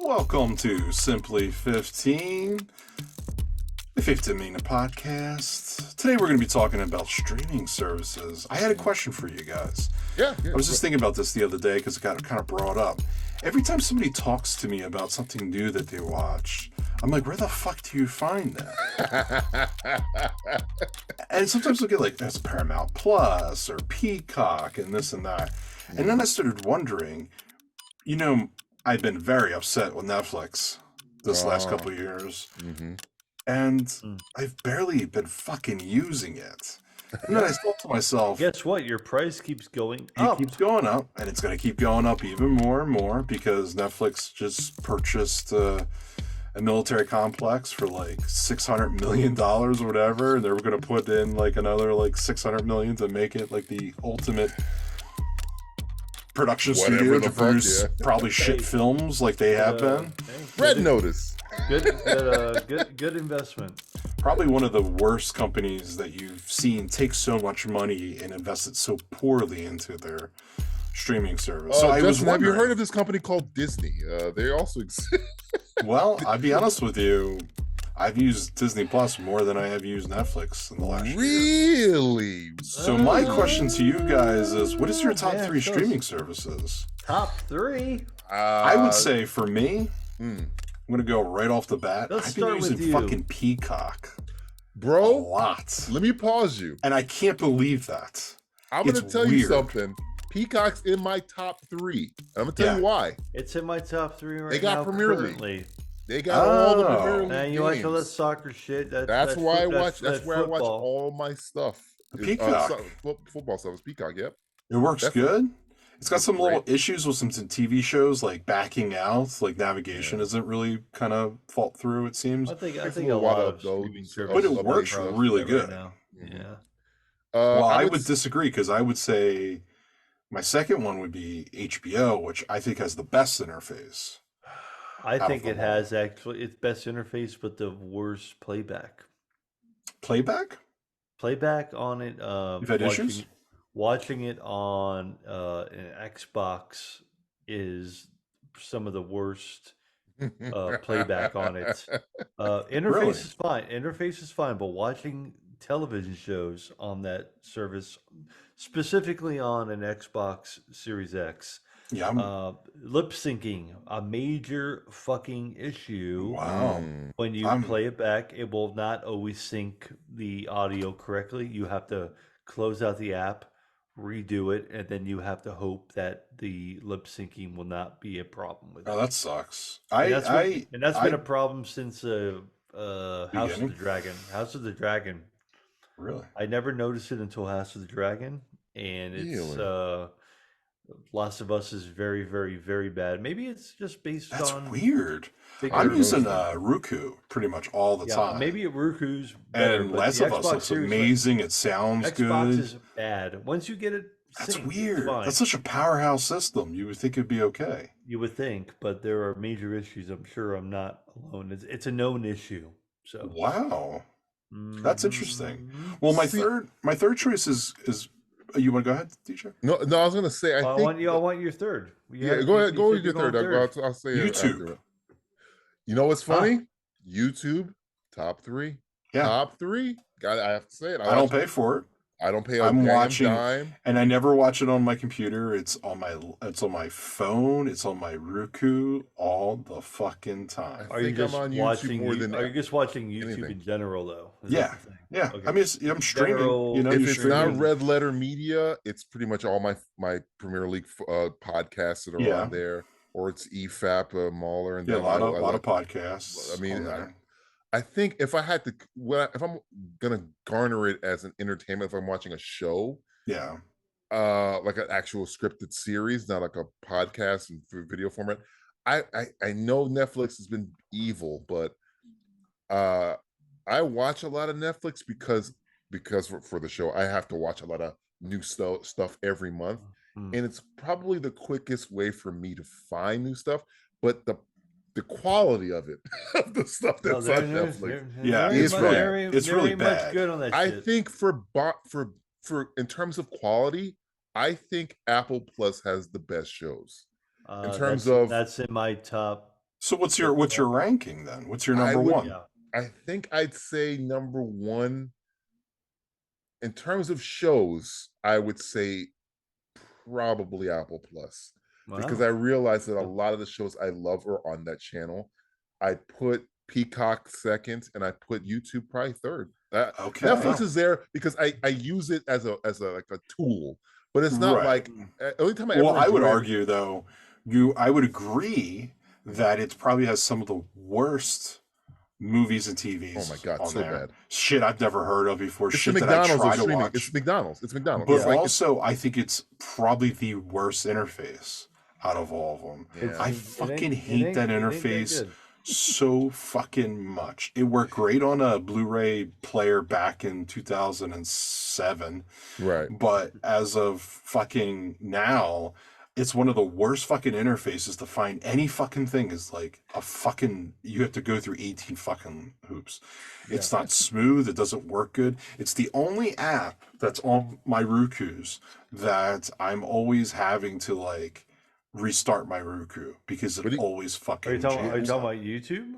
Welcome to Simply 15, the 15 Minute Podcast. Today we're going to be talking about streaming services. I had a question for you guys. Yeah. I was just thinking about this the other day because it got kind of brought up. Every time somebody talks to me about something new that they watch, I'm like, where the fuck do you find that? And sometimes I'll get like, there's Paramount Plus or Peacock and this and that. And then I started wondering, you know, I've been very upset with Netflix this last couple of years. And I've barely been fucking using it. And then I thought to myself, guess what? Your price keeps going up. It keeps going up, and it's going to keep going up even more and more because Netflix just purchased a military complex for like $600 million or whatever, and they were going to put in like another like $600 million to make it like the ultimate production studio to produce probably shit films like they have been. Red Notice. Good investment. Probably one of the worst companies that you've seen take so much money and invest it so poorly into their streaming service. So Justin, have you heard of this company called Disney? They also exist. Well, I'll be honest with you. I've used Disney Plus more than I have used Netflix in the last year. Really? So my question to you guys is, what is your top three streaming services? Top three? I would say for me, I'm going to go right off the bat. I've been using fucking Peacock. Bro, a lot. Let me pause you. And I can't believe that. I'm going to tell you something. Peacock's in my top three. I'm going to tell you why. It's in my top three right now. They got Premier currently. League. They got all the Premier League and you watch all that soccer shit. That's where I watch all my stuff. Peacock. Football stuff is Peacock, yep. It works good. It's got some little issues with some TV shows like backing out, like navigation isn't really kind of fault through, it seems. I think a lot of those, but it works really good. Now. Yeah. Well, I would disagree because I would say my second one would be HBO, which I think has the best interface. I think it has actually its best interface, but the worst playback. Playback on it. You've had issues? Watching it on an Xbox is some of the worst playback on it. Interface is fine, but watching television shows on that service, specifically on an Xbox Series X, lip syncing, a major fucking issue. Wow. When you play it back, it will not always sync the audio correctly. You have to close out the app, redo it, and then you have to hope that the lip syncing will not be a problem with it. Oh, that sucks. That's been a problem since House of the Dragon. House of the Dragon. Really? I never noticed it until House of the Dragon, and it's Last of Us is very, very, very bad. Maybe it's just based on... That's weird. I'm using Roku pretty much all the time. Maybe Roku's better. And Last of Us looks amazing. It sounds good. Xbox is bad. Once you get it That's weird. That's such a powerhouse system. You would think it'd be okay. You would think, but there are major issues. I'm sure I'm not alone. It's a known issue. So wow. That's interesting. Well, my third choice is you want to go ahead, DJ? No, I was going to say I want your third. Go ahead. Go with your third. I'll say YouTube. You know what's funny? YouTube top three. Yeah. Top three. I have to say it. I don't pay for it. I don't pay. I'm watching, and I never watch it on my computer. It's on my phone. It's on my Roku all the fucking time. Are you just watching YouTube in general, though? Yeah. Okay. I mean, I'm streaming. If it's not Red Letter Media, it's pretty much all my Premier League podcasts that are on there, or it's EFAP, Mahler, and a lot of podcasts. I mean. I think if I'm gonna garner it as an entertainment, if I'm watching a show, like an actual scripted series, not like a podcast and video format, I know Netflix has been evil, but I watch a lot of Netflix because for the show I have to watch a lot of new stuff every month, and it's probably the quickest way for me to find new stuff, but the quality of it, of the stuff that's on Netflix, it's really bad. Much good on that I shit. think for in terms of quality, I think Apple Plus has the best shows. That's in my top So what's your ranking then? What's your number one? Yeah. I think I'd say number one in terms of shows. I would say probably Apple Plus, because I realized that a lot of the shows I love are on that channel. I put Peacock second, and I put YouTube probably third. Okay. Netflix is there because I use it as a like a tool, but it's not like only time I would argue though, I would agree that it probably has some of the worst movies and TVs. Oh my god, so there. bad. Shit I've never heard of before. It's shit the McDonald's that I try of streaming. To watch. It's McDonald's. But like, also, I think it's probably the worst interface out of all of them. Yeah. I fucking hate that interface so fucking much. It worked great on a Blu-ray player back in 2007. Right. But as of fucking now, it's one of the worst fucking interfaces to find any fucking thing. Is like a fucking, you have to go through 18 fucking hoops. It's not smooth. It doesn't work good. It's the only app that's on my Roku's that I'm always having to like restart my Roku because it always fucking Are you talking about YouTube?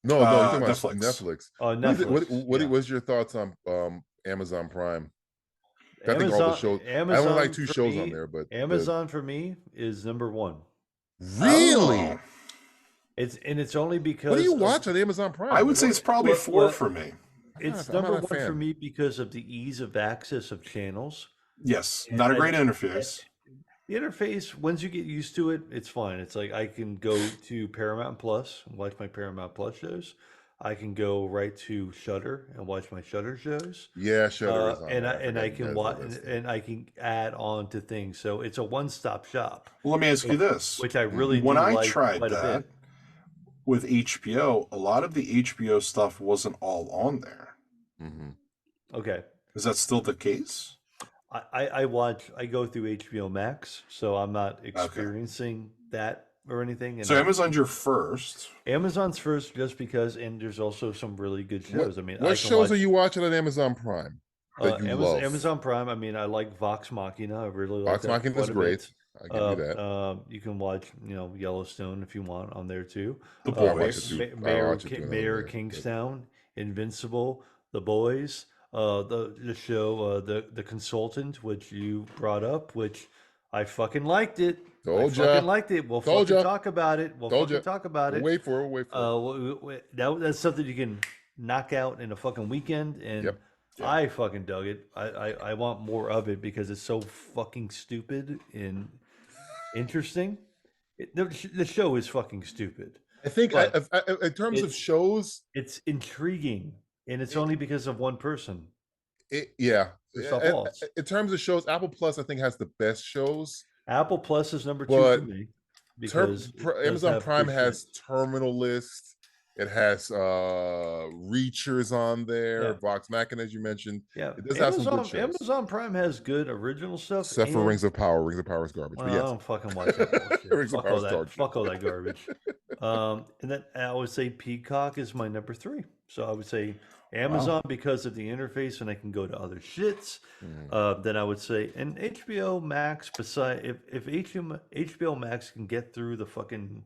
No, you're talking about Netflix. Oh, Netflix. What was your thoughts on Amazon Prime? I think all the shows. Amazon, I only like two shows on there, but Amazon for me is number one. Really? It's only because. What do you watch on Amazon Prime? I would say it's probably four for me. It's number one for me because of the ease of access of channels. Yes, not a great interface. The interface, once you get used to it, it's fine. It's like I can go to Paramount Plus and watch my Paramount Plus shows. I can go right to Shudder and watch my Shudder shows. Yeah, Shudder is on and I can watch and I can add on to things. So it's a one-stop shop. Well, let me ask you this: which I really when I tried that with HBO, a lot of the HBO stuff wasn't all on there. Mm-hmm. Okay, is that still the case? I go through HBO Max, so I'm not experiencing that or anything. And so Amazon's your first. Amazon's first, just because, and there's also some really good shows. What shows are you watching on Amazon Prime that you love? Amazon Prime. I like Vox Machina. I really like Vox Machina is great. I give you that. You can watch, Yellowstone if you want on there too. The Boys, Mayor Kingstown, Invincible, The Boys. The show, the Consultant, which you brought up, which I fucking liked it. Fucking liked it. We'll fucking talk about it. We'll talk about it. Wait for it. That's something you can knock out in a fucking weekend, and I fucking dug it. I want more of it because it's so fucking stupid and interesting. The show is fucking stupid. I think in terms of shows, it's intriguing. And it's only because of one person. In terms of shows, Apple Plus I think has the best shows. Apple Plus is number 2 for me. Because Amazon Prime has Terminal List. It has Reachers on there. Vox Machina, as you mentioned. Yeah, it does have some good shows. Amazon Prime has good original stuff. Except for Rings of Power. Rings of Power is garbage. Well, I don't fucking watch that bullshit. Rings of Power is garbage. Fuck all that garbage. And then I would say Peacock is my number 3. So I would say Amazon because of the interface, and I can go to other shits. Then I would say, and HBO Max. If HBO Max can get through the fucking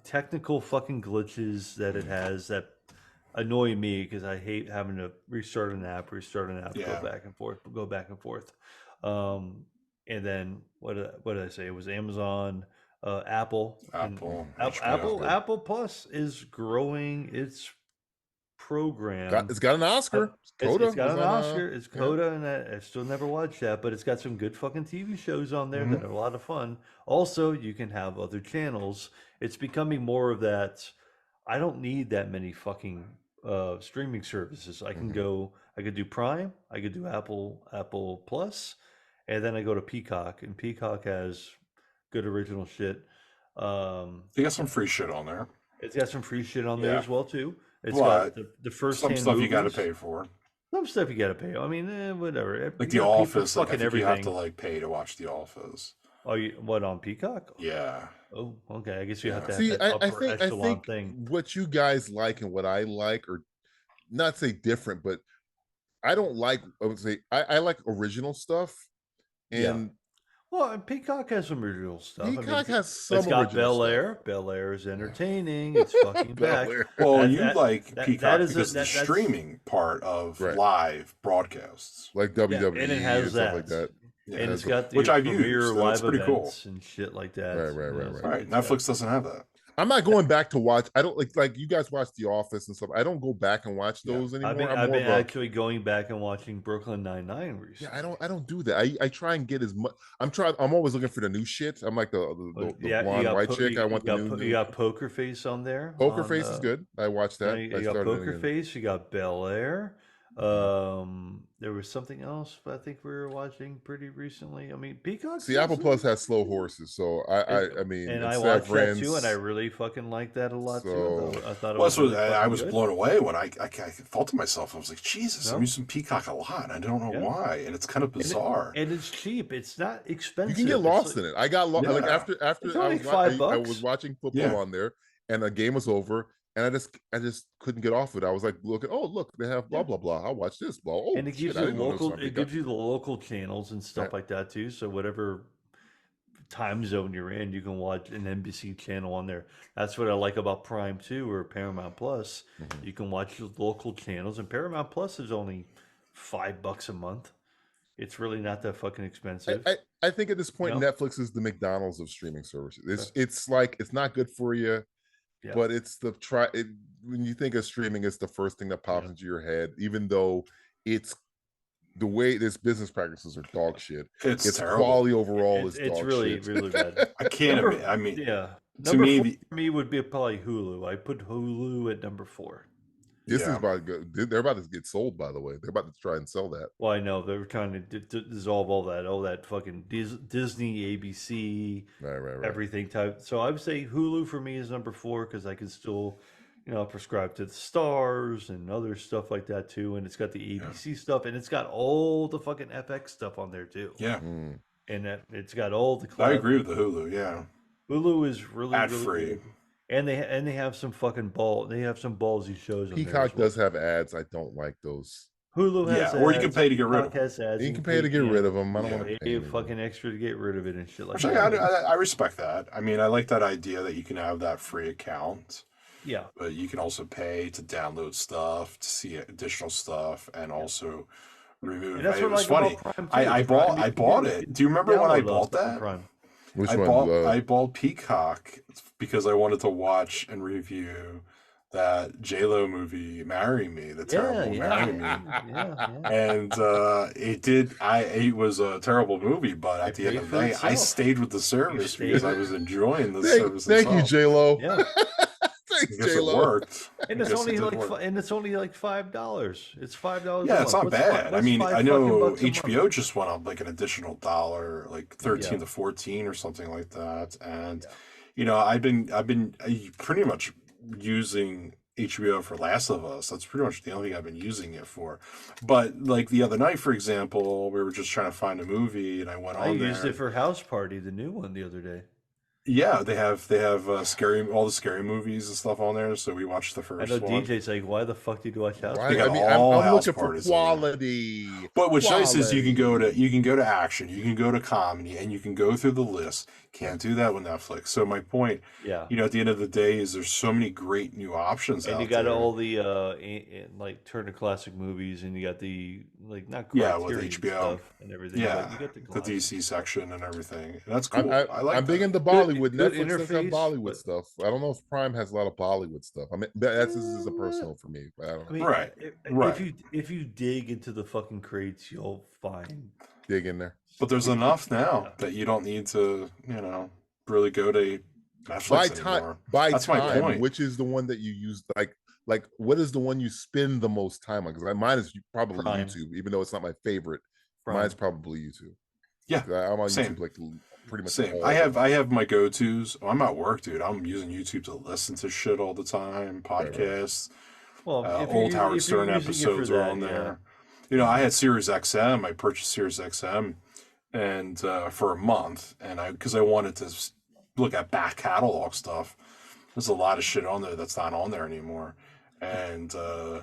technical fucking glitches that it has that annoy me, because I hate having to restart an app, go back and forth. And then what did I say? It was Amazon, Apple Plus is growing its program. It's got an Oscar. It's got an Oscar. It's Coda, and I still never watched that, but it's got some good fucking TV shows on there that are a lot of fun. Also, you can have other channels. It's becoming more of that. I don't need that many fucking streaming services. I can go. I could do Prime. I could do Apple Plus, and then I go to Peacock, and Peacock has good original shit. They got some free shit on there. It's got some free shit on there as well too. It's got the first some stuff movies. You got to pay for. Some stuff you got to pay. I mean, whatever. Like The Office, like I think you have to like pay to watch The Office. Oh, what, on Peacock? Yeah. Oh, okay. I guess you have to. See, have that I think thing. What you guys like and what I like are not say different, but I don't like. I would say I like original stuff, and Well, Peacock has some original stuff. Peacock has some it's got original Bel Air. stuff. Bel Air is entertaining. It's fucking back. Well, you like Peacock because the streaming part of live broadcasts, like WWE and it has and stuff like that. Yeah, and it's got the which I've premiere used. live pretty events cool and shit like that. Right. Netflix doesn't have that. I'm not going back to watch. I don't like you guys watch The Office and stuff. I don't go back and watch those anymore. I've been actually going back and watching Brooklyn Nine-Nine recently. Yeah, I don't do that. I try and get as much. I'm always looking for the new shit. I'm like the blonde white chick. I want the new. You got Poker Face on there. Poker Face is good. I watched that. You got Poker Face. You got Bel Air. There was something else I think we were watching pretty recently. I mean, Peacock. See, Apple Plus has slow horses, so I mean, and I watched that too, and I really fucking liked that a lot too. I thought it was. I was blown away when I thought to myself, I was like, Jesus, I'm using Peacock a lot. I don't know why, and it's kind of bizarre. And it's cheap. It's not expensive. You can get lost in it. I got lost. Like after I was watching football on there, and the game was over. And I just couldn't get off it. I was like, look, they have blah blah blah. I'll watch this blah. Oh, and it gives you the local channels and stuff like that too. So whatever time zone you're in, you can watch an NBC channel on there. That's what I like about Prime too, or Paramount Plus. You can watch the local channels, and Paramount Plus is only $5 a month. It's really not that fucking expensive. I think at this point, Netflix is the McDonald's of streaming services. It's like it's not good for you. Yeah. But it's when you think of streaming, it's the first thing that pops into your head, even though it's the way this business practices are dog shit. It's quality overall is dog shit. It's really bad. I can't admit. I mean, number 4 for me would be probably Hulu. I put Hulu at number 4. Disney's about to go. They're about to get sold, by the way. They're about to try and sell that. Well, I know they're trying to dissolve all that fucking Disney, ABC, right, everything type. So I would say Hulu for me is number 4 because I can still, prescribe to the Stars and other stuff like that too. And it's got the ABC stuff, and it's got all the fucking FX stuff on there too. Yeah, and it's got all the. I agree with the Hulu. Yeah, Hulu is really ad free. Good. And they have some fucking They have some ballsy shows. Peacock does have ads. I don't like those. Hulu has ads. Or you can pay to get rid of them. You can pay to get rid of them. I don't want to pay fucking extra to get rid of it and shit like that. I respect that. I mean, I like that idea that you can have that free account. Yeah. But you can also pay to download stuff, to see additional stuff, and also remove. And that's what it was funny. I bought it. Do you remember when I bought that? I bought Peacock because I wanted to watch and review that J-Lo movie, Marry Me, the terrible Marry Me. And it was a terrible movie, but at the end of the day, I stayed with the service because I was enjoying the service. Thank you, J-Lo. Yeah. Thanks, J-Lo. It worked. And it's only like $5. It's $5. Yeah, it's not bad. I mean, I know HBO just went up like an additional $1, like 13 to 14 or something like that. And I've been pretty much using HBO for Last of Us. That's pretty much the only thing I've been using it for. But like the other night, for example, we were just trying to find a movie, and I used it for House Party, the new one, the other day. Yeah, they have all the scary movies and stuff on there. So we watched the first one. I know DJ's like, why the fuck did you watch House Party? I'm looking for quality. But what's nice is you can go to action, you can go to comedy, and you can go through the list. Can't do that with Netflix. So my point, at the end of the day, is there's so many great new options. And you got all the like Turner Classic Movies, and you got the not Criterion with HBO stuff and everything. Yeah, you got the DC section and everything. And that's cool. I'm big into Bollywood. Netflix does have Bollywood stuff. I don't know if Prime has a lot of Bollywood stuff. I mean, this is a personal for me. I don't know. Right. If you dig into the fucking crates, you'll find dig in there. But there's enough now that you don't need to, really go to Netflix anymore. That's my point. Which is the one that you use? Like, what is the one you spend the most time on? Because mine is probably Prime. YouTube, even though it's not my favorite. Prime. Mine's probably YouTube. Yeah, I'm on YouTube like pretty much. Same. I have my go-tos. I'm at work, dude. I'm using YouTube to listen to shit all the time. Podcasts. Well, old Howard Stern episodes are on there. I had Sirius XM. I purchased Sirius XM, and for a month, and because I wanted to look at back catalog stuff. There's a lot of shit on there that's not on there anymore, and go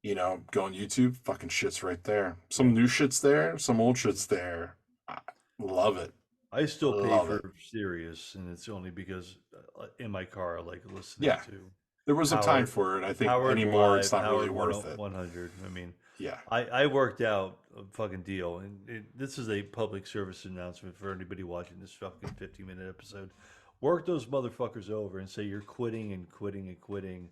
on YouTube. Fucking shit's right there. Some new shit's there. Some old shit's there. I love it. I still pay for Sirius, and it's only because in my car I like listening to. There was a time for it. I think anymore it's not really worth it. 100. I mean, yeah. I worked out a fucking deal, and this is a public service announcement for anybody watching this fucking 50-minute episode. Work those motherfuckers over and say you're quitting and quitting and quitting.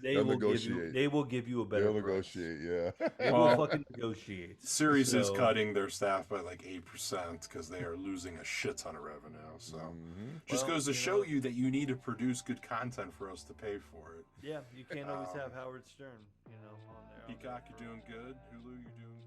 They will negotiate. They will give you a better price. Yeah. They will fucking negotiate. Sirius is cutting their staff by like 8% because they are losing a shit ton of revenue. So just goes to show you that you need to produce good content for us to pay for it. Yeah, you can't always have Howard Stern, on there. Peacock, you're doing good. Hulu, you're doing